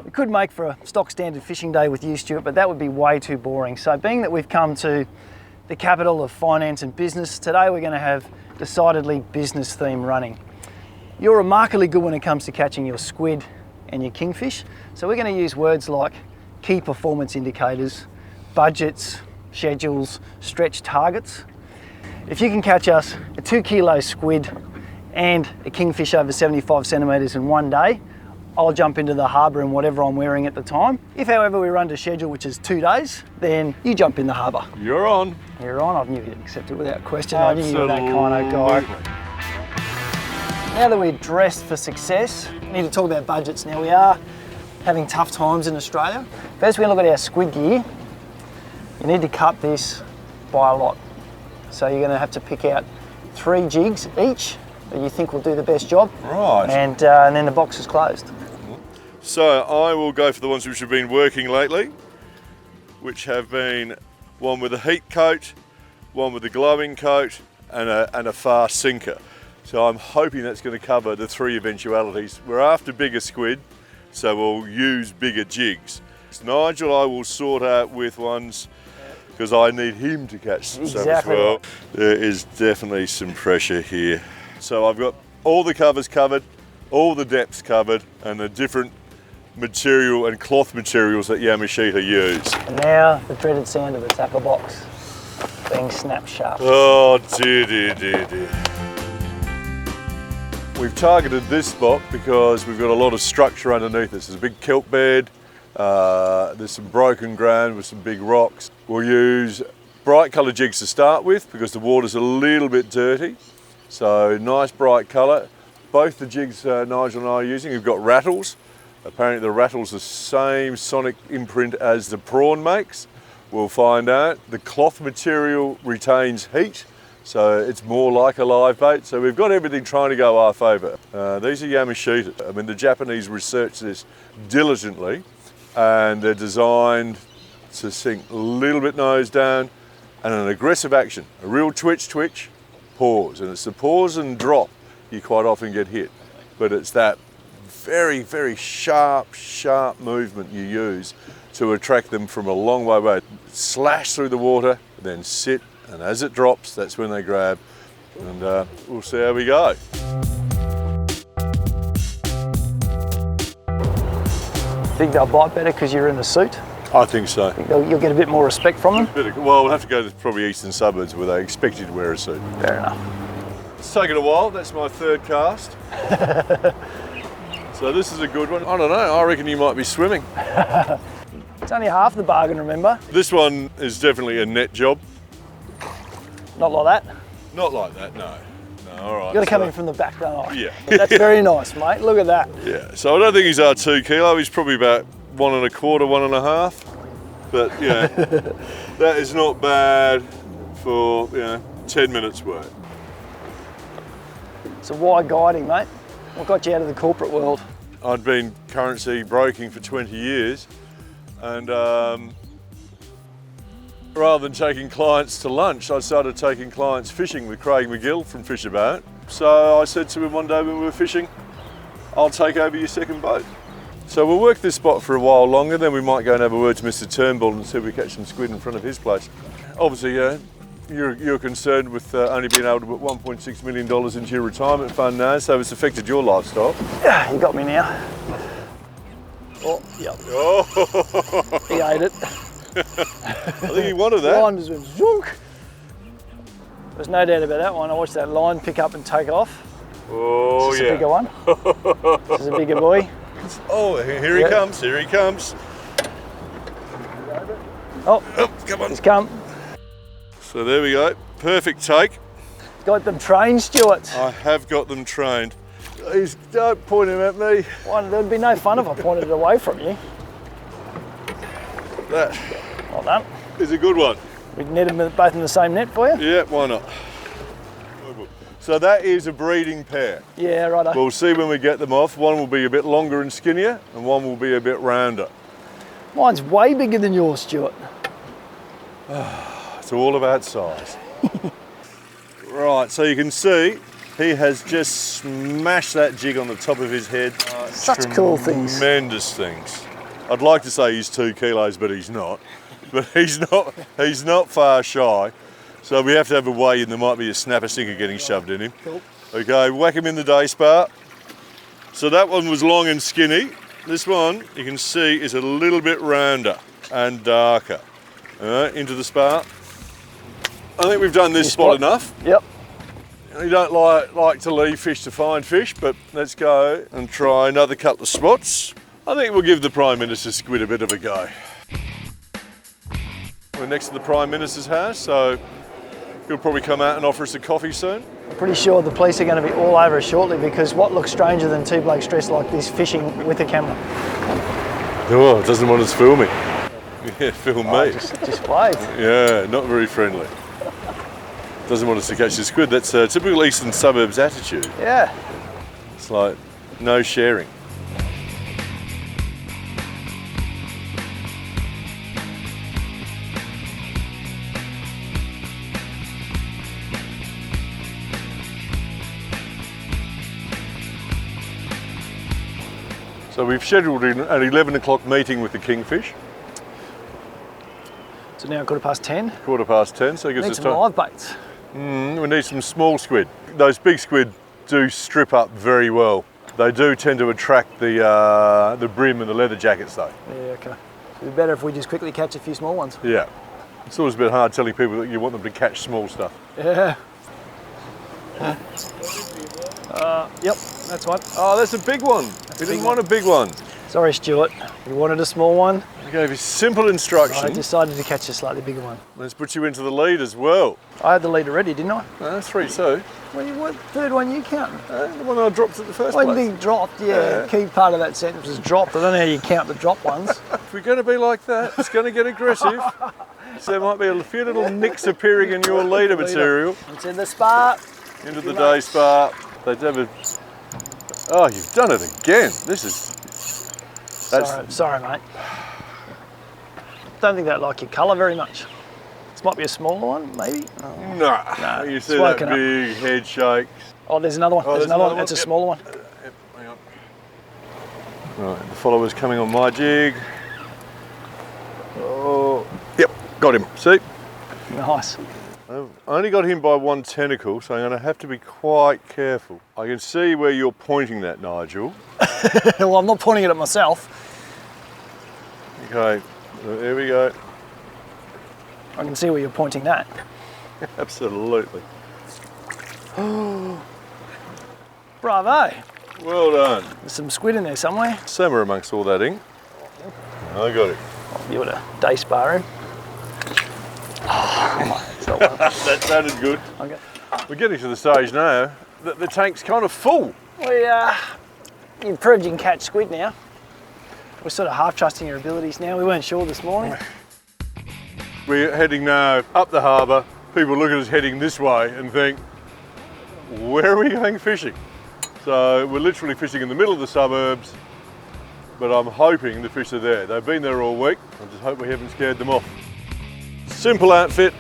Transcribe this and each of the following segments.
We could make for a stock standard fishing day with you, Stuart, but that would be way too boring. So being that we've come to the capital of finance and business, today we're going to have decidedly business theme running. You're remarkably good when it comes to catching your squid and your kingfish. So we're going to use words like key performance indicators, budgets, schedules, stretch targets. If you can catch us a 2 kilo squid and a kingfish over 75 centimetres in one day, I'll jump into the harbour in whatever I'm wearing at the time. If however we run to schedule, which is 2 days, then you jump in the harbour. You're on. You're on. I knew you'd accept it without question. Absolutely. I knew you were that kind of guy. Now that we're dressed for success, we need to talk about budgets. Now we are having tough times in Australia. First we're going to look at our squid gear. You need to cut this by a lot. So you're going to have to pick out 3 jigs each that you think will do the best job. Right. And then the box is closed. So I will go for the ones which have been working lately, which have been one with a heat coat, one with a glowing coat, and a fast sinker. So I'm hoping that's going to cover the 3 eventualities. We're after bigger squid, so we'll use bigger jigs. Nigel I will sort out with ones, because I need him to catch some as well. Right. There is definitely some pressure here. So I've got all the covers covered, all the depths covered, and the different material and cloth materials that Yamashita use. And now the dreaded sound of the tackle box being snapped shut. Oh dear, dear, dear, dear. We've targeted this spot because we've got a lot of structure underneath us. There's a big kelp bed, there's some broken ground with some big rocks. We'll use bright coloured jigs to start with because the water's a little bit dirty. So nice bright colour. Both the jigs Nigel and I are using have got rattles. Apparently the rattle's the same sonic imprint as the prawn makes. We'll find out. The cloth material retains heat, so it's more like a live bait. So we've got everything trying to go our favour. These are Yamashita. I mean, the Japanese researched this diligently, and they're designed to sink a little bit nose down and an aggressive action. A real twitch, pause. And it's the pause and drop you quite often get hit. But it's that very, very sharp movement you use to attract them from a long way away. Slash through the water, then sit, and as it drops, that's when they grab. And we'll see how we go. Think they'll bite better because you're in the suit? I think so. You'll get a bit more respect from them? Well, we'll have to go to probably eastern suburbs where they expect you to wear a suit. Fair enough. It's taken a while. That's my 3rd cast. So this is a good one. I don't know, I reckon you might be swimming. It's only half the bargain, remember? This one is definitely a net job. Not like that. Not like that, no. No, all right. You've got to come in from the back, don't I? Yeah. That's very nice, mate. Look at that. Yeah, so I don't think he's our 2 kilo. He's probably about 1 1/4, 1 1/2. But yeah, that is not bad for 10 minutes work. So why guiding, mate? What got you out of the corporate world? I'd been currency broking for 20 years, and rather than taking clients to lunch, I started taking clients fishing with Craig McGill from Fishabout. So I said to him one day when we were fishing, I'll take over your 2nd boat. So we'll work this spot for a while longer, then we might go and have a word to Mr. Turnbull and see if we catch some squid in front of his place. Obviously, you're concerned with only being able to put $1.6 million into your retirement fund now, so it's affected your lifestyle. Yeah, you got me now. Oh, yep. Oh. He ate it. I think he wanted that. The line just went zook. There's no doubt about that one. I watched that line pick up and take off. Oh, Is this a bigger one? This is a bigger boy. Oh, here he comes, here he comes. Oh, Come on. he's come. So there we go, perfect take. Got them trained, Stuart. I have got them trained. Don't point him at me. There'd be no fun if I pointed it away from you. That Well done. is a good one. We'd net them both in the same net for you? Yeah, why not? So that is a breeding pair. Yeah, righto. We'll see when we get them off. One will be a bit longer and skinnier, and one will be a bit rounder. Mine's way bigger than yours, Stuart. It's all about size. Right, so you can see he has just smashed that jig on the top of his head. Such cool things. Tremendous things. I'd like to say he's 2 kilos, but he's not. But he's not far shy. So we have to have a weigh in. There might be a snapper sinker getting shoved in him. Cool. Okay, whack him in the day spa. So that one was long and skinny. This one, you can see, is a little bit rounder and darker. All right, into the spa. I think we've done this spot enough. Yep. You don't like to leave fish to find fish, but let's go and try another couple of spots. I think we'll give the Prime Minister's squid a bit of a go. We're next to the Prime Minister's house, so he'll probably come out and offer us a coffee soon. I'm pretty sure the police are going to be all over us shortly, because what looks stranger than two blokes dressed like this fishing with a camera? Oh, doesn't want us filming. Yeah, film me. Just wave. Yeah, not very friendly. Doesn't want us to catch the squid. That's a typical eastern suburbs attitude. Yeah. It's like no sharing. So we've scheduled in an 11 o'clock meeting with the Kingfish. So now 10:15. 10:15, so it gives Need us some time. live baits. We need some small squid. Those big squid do strip up very well. They do tend to attract the brim and the leather jackets though. Yeah, okay. It'd be better if we just quickly catch a few small ones. Yeah. It's always a bit hard telling people that you want them to catch small stuff. Yeah. Yep, that's one. Oh, that's a big one. We didn't want a big one. Sorry, Stuart. We wanted a small one. I gave you simple instructions. I decided to catch a slightly bigger one. Let's put you into the lead as well. I had the lead already, didn't I? 3, so. Well, what third one you counting? The one I dropped at the first One place. thing dropped, yeah. Key part of that sentence was dropped. I don't know how you count the drop ones. If we're going to be like that, it's going to get aggressive. So there might be a few little nicks appearing in your leader material. It's in the spa. Into the day spa. They'd have a... Oh, you've done it again. This is... Sorry, mate. Don't think that like your colour very much. This might be a smaller one, maybe? Oh. No. You see that big head shake. Oh, there's another one. There's another one. That's a smaller one. Yep, hang on. Right, the follower's coming on my jig. Oh, yep, got him. See? Nice. I've only got him by one tentacle, so I'm going to have to be quite careful. I can see where you're pointing that, Nigel. Well, I'm not pointing it at myself. Okay, there we go. I can see where you're pointing that. Absolutely. Bravo. Well done. There's some squid in there somewhere. Somewhere amongst all that ink. I got it. You would have day sparring. That sounded good. Okay. We're getting to the stage now that the tank's kind of full. You've proved you can catch squid now. We're sort of half trusting your abilities now. We weren't sure this morning. We're heading now up the harbour. People look at us heading this way and think, where are we going fishing? So we're literally fishing in the middle of the suburbs, but I'm hoping the fish are there. They've been there all week. I just hope we haven't scared them off. Simple outfit,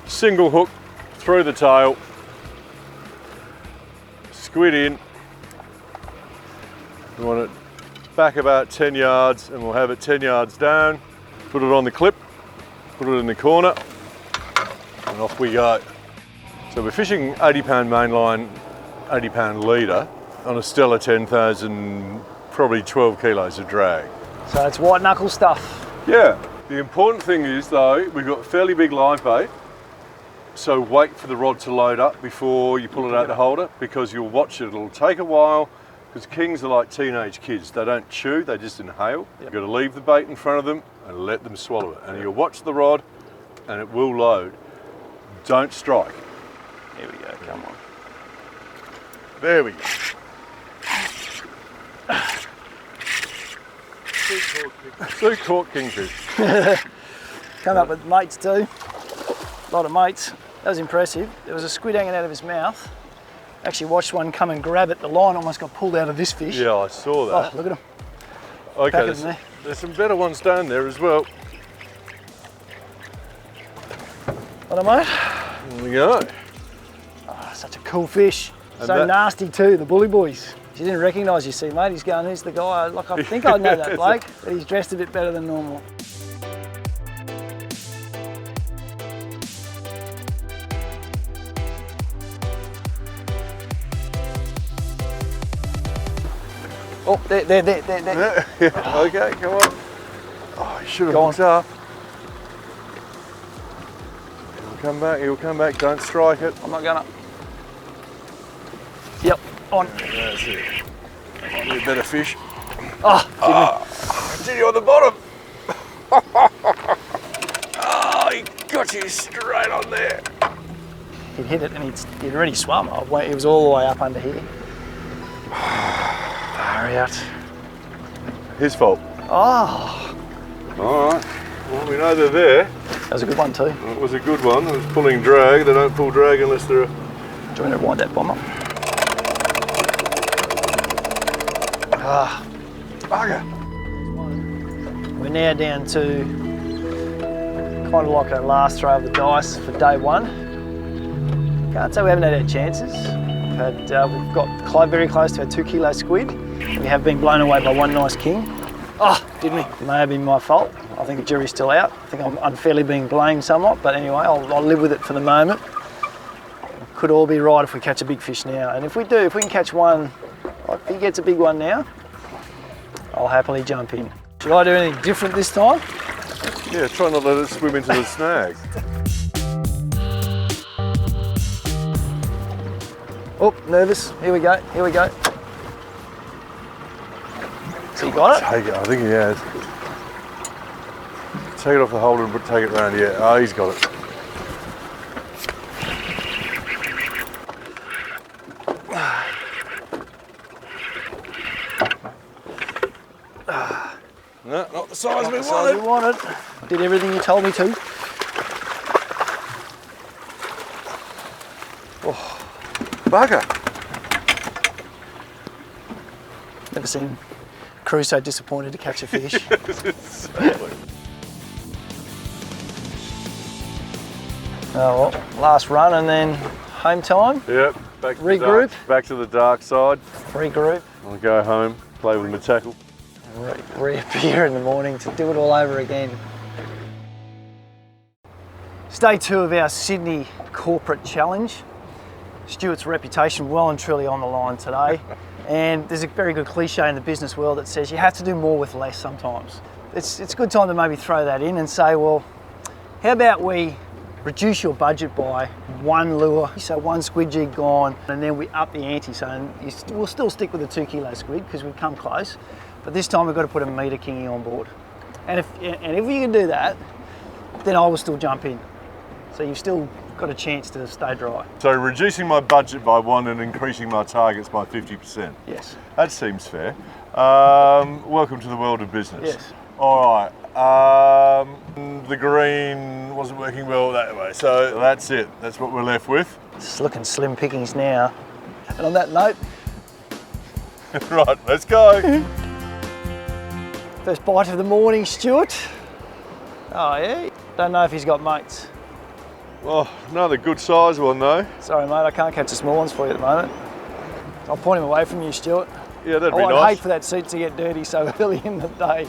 single hook through the tail, squid in. We want it back about 10 yards and we'll have it 10 yards down, put it on the clip, put it in the corner, and off we go. So we're fishing 80-pound mainline, 80-pound leader on a Stella 10,000, probably 12 kilos of drag. So it's white knuckle stuff. Yeah. The important thing is though, we've got fairly big live bait, so wait for the rod to load up before you pull it out the holder, because you'll watch it, it'll take a while, because kings are like teenage kids. They don't chew, they just inhale. You've got to leave the bait in front of them and let them swallow it. And you'll watch the rod and it will load. Don't strike. Here we go, come on. There we go. Two caught kingfish. Come up with mates too. A lot of mates. That was impressive. There was a squid hanging out of his mouth. Actually watched one come and grab it. The line almost got pulled out of this fish. Yeah, I saw that. Oh, look at him. Okay, there's some better ones down there as well. What mate? There we go. Oh, such a cool fish. And so nasty too, the bully boys. He didn't recognise you, see, mate. He's going, who's the guy? Like, I think I know that bloke, but he's dressed a bit better than normal. Oh, there. Yeah, okay, come on. Oh, he should have hooked up. He'll come back, don't strike it. I'm not gonna. Yep, on. That's it. That might be a better fish. Oh, Did he on the bottom? Oh, he got you straight on there. He'd hit it and he'd already swum. He was all the way up under here. Far out. His fault. Oh. All right. Well, we know they're there. That was a good one too. It was a good one. It was pulling drag. They don't pull drag unless they're... Do you want to wind that bomb up? Ah. Bugger. We're now down to kind of like a last throw of the dice for day one. Can't say we haven't had our chances, but we've got very close to our 2 kilo squid. We have been blown away by one nice king. Oh, didn't we? It may have been my fault. I think the jury's still out. I think I'm unfairly being blamed somewhat, but anyway, I'll live with it for the moment. It could all be right if we catch a big fish now. And if we do, if we can catch one, like if he gets a big one now, I'll happily jump in. Should I do anything different this time? Yeah, try not to let it swim into the snag. Oh, nervous. Here we go. So you got it? Take it, I think he has. Take it off the holder and take it round, yeah. Oh, he's got it. No, not the size we wanted. Did everything you told me to. Oh, bugger. Never seen crew so disappointed to catch a fish. Oh well, last run and then home time. Yep, back to regroup. Back to the dark side. Regroup. I'll go home, play with my tackle. Reappear in the morning to do it all over again. It's day 2 of our Sydney corporate challenge. Stuart's reputation well and truly on the line today. And there's a very good cliche in the business world that says you have to do more with less sometimes. It's a good time to maybe throw that in and say, well, how about we reduce your budget by one lure, so one squid jig gone, and then we up the ante. So we'll still stick with the 2 kilo squid because we've come close, but this time we've got to put a metre kingy on board. And if you can do that, then I will still jump in. So you've still got a chance to stay dry. So reducing my budget by 1 and increasing my targets by 50%. Yes. That seems fair. Welcome to the world of business. Yes. All right. The green wasn't working well that way, so that's it. That's what we're left with. It's looking slim pickings now. And on that note, right, let's go. first bite of the morning, Stuart. Oh yeah. Don't know if he's got mates. Oh, another good size one though. Sorry mate, I can't catch the small ones for you at the moment. I'll point him away from you, Stuart. Yeah, that'd be I'd nice. hate for that seat to get dirty so early in the day.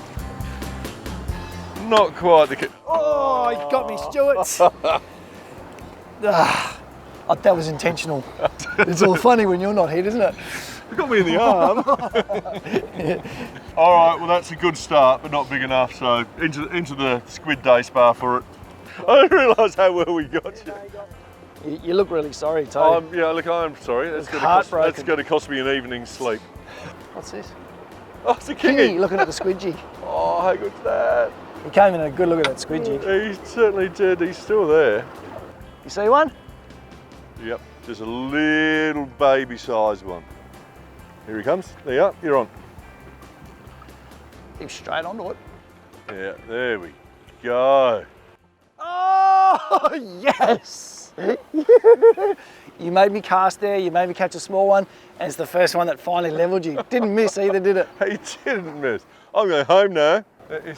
Not quite the... Oh, he got me, Stuart. That was intentional. It's all funny when you're not hit, isn't it? It got me in the arm. All right, well that's a good start, but not big enough. So into the squid day spa for it. I didn't realise how well we got you. You look really sorry, too. Yeah, look, I'm sorry. That's going to cost me an evening's sleep. What's this? Oh, it's a Kingy kingy. looking at the squid jig. Oh, how good's that? He came in a good look at that squid jig. He certainly did. He's still there. You see one? Yep, just a little baby sized one. Here he comes. There you are. You're on. Keep straight onto it. Yeah, there we go. Oh, yes! You made me cast there, you made me catch a small one, and it's the first one that finally levelled you. Didn't miss either, did it? He didn't miss. I'm going home now.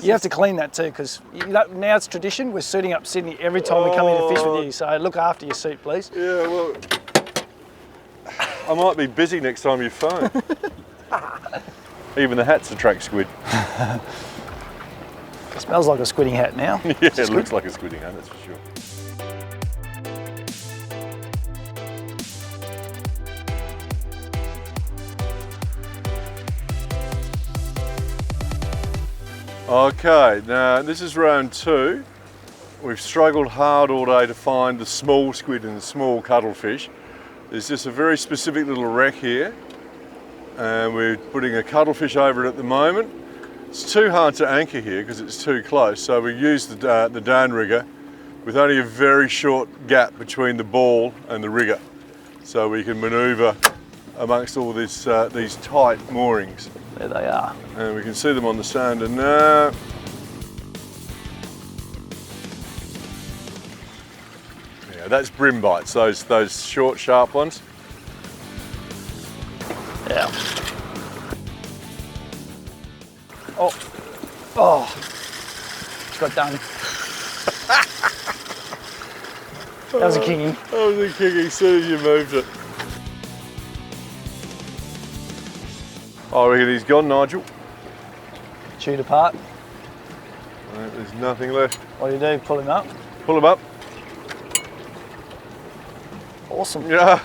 You have to clean that too, because now it's tradition. We're suiting up Sydney every time we come in to fish with you, so look after your suit, please. Yeah, well... I might be busy next time you phone. Even the hats attract squid. It smells like a squidding hat now. Yeah, it looks like a squidding hat, that's for sure. Okay, now this is round 2. We've struggled hard all day to find the small squid and the small cuttlefish. There's just a very specific little wreck here, and we're putting a cuttlefish over it at the moment. It's too hard to anchor here because it's too close, so we use the downrigger with only a very short gap between the ball and the rigger, so we can manoeuvre amongst all this, these tight moorings. There they are. And we can see them on the sand, and now yeah, that's brim bites, those short, sharp ones. Yeah. Oh, it's got done. That was a kingy. That was a kingy as soon as you moved it. I reckon he's gone, Nigel. Chewed apart. Right, there's nothing left. What do? Pull him up? Pull him up. Awesome. Yeah.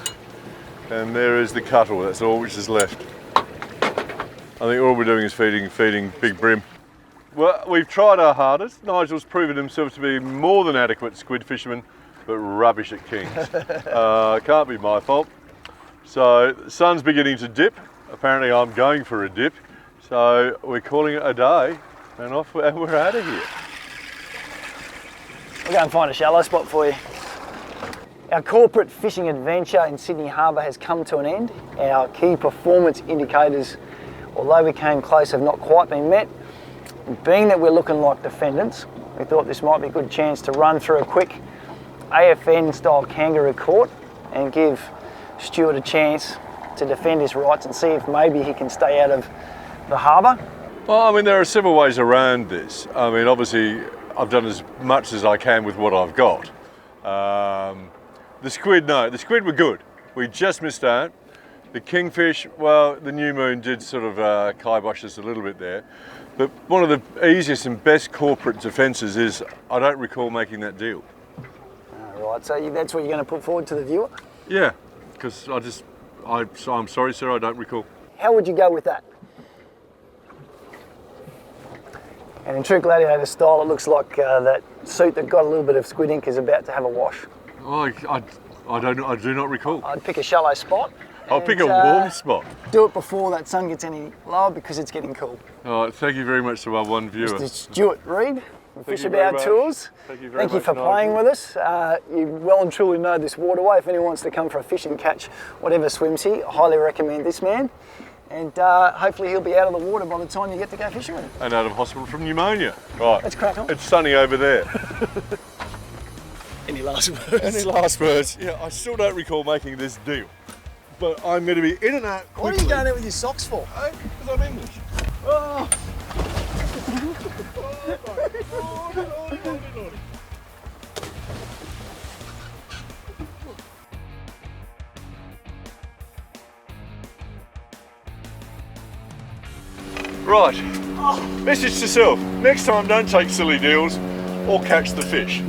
And there is the cuttle, that's all which is left. I think all we're doing is feeding Big Brim. Well, we've tried our hardest. Nigel's proven himself to be more than adequate squid fisherman, but rubbish at kings. Can't be my fault. So the sun's beginning to dip. Apparently I'm going for a dip. So we're calling it a day and we're out of here. We'll go and find a shallow spot for you. Our corporate fishing adventure in Sydney Harbour has come to an end. Our key performance indicators, although we came close, have not quite been met. Being that we're looking like defendants, we thought this might be a good chance to run through a quick AFN style kangaroo court and give Stuart a chance to defend his rights and see if maybe he can stay out of the harbour. Well, I mean, there are several ways around this. I mean, obviously, I've done as much as I can with what I've got. The squid were good. We just missed out. The kingfish, well, the new moon did sort of kibosh us a little bit there. But one of the easiest and best corporate defences is I don't recall making that deal. Right, so that's what you're going to put forward to the viewer? Yeah, because I'm sorry, sir, I don't recall. How would you go with that? And in true gladiator style, it looks like that suit that got a little bit of squid ink is about to have a wash. Oh, I do not recall. I'd pick a shallow spot. I'll pick a warm spot. Do it before that sun gets any lower because it's getting cool. All right, thank you very much to our one viewer. Mr. Stuart Reid, Fish About Tours. Thank you very much. Thank you for playing with us. You well and truly know this waterway. If anyone wants to come for a fish and catch whatever swims here, I highly recommend this man. And hopefully he'll be out of the water by the time you get to go fishing with him. And out of hospital from pneumonia. Right. Let's crack on. It's sunny over there. Any last words? Any last words? Yeah, I still don't recall making this deal. But I'm going to be in and out quickly. What are you going out with your socks for? Because I'm English. Oh. Right, message to self, next time don't take silly deals or catch the fish.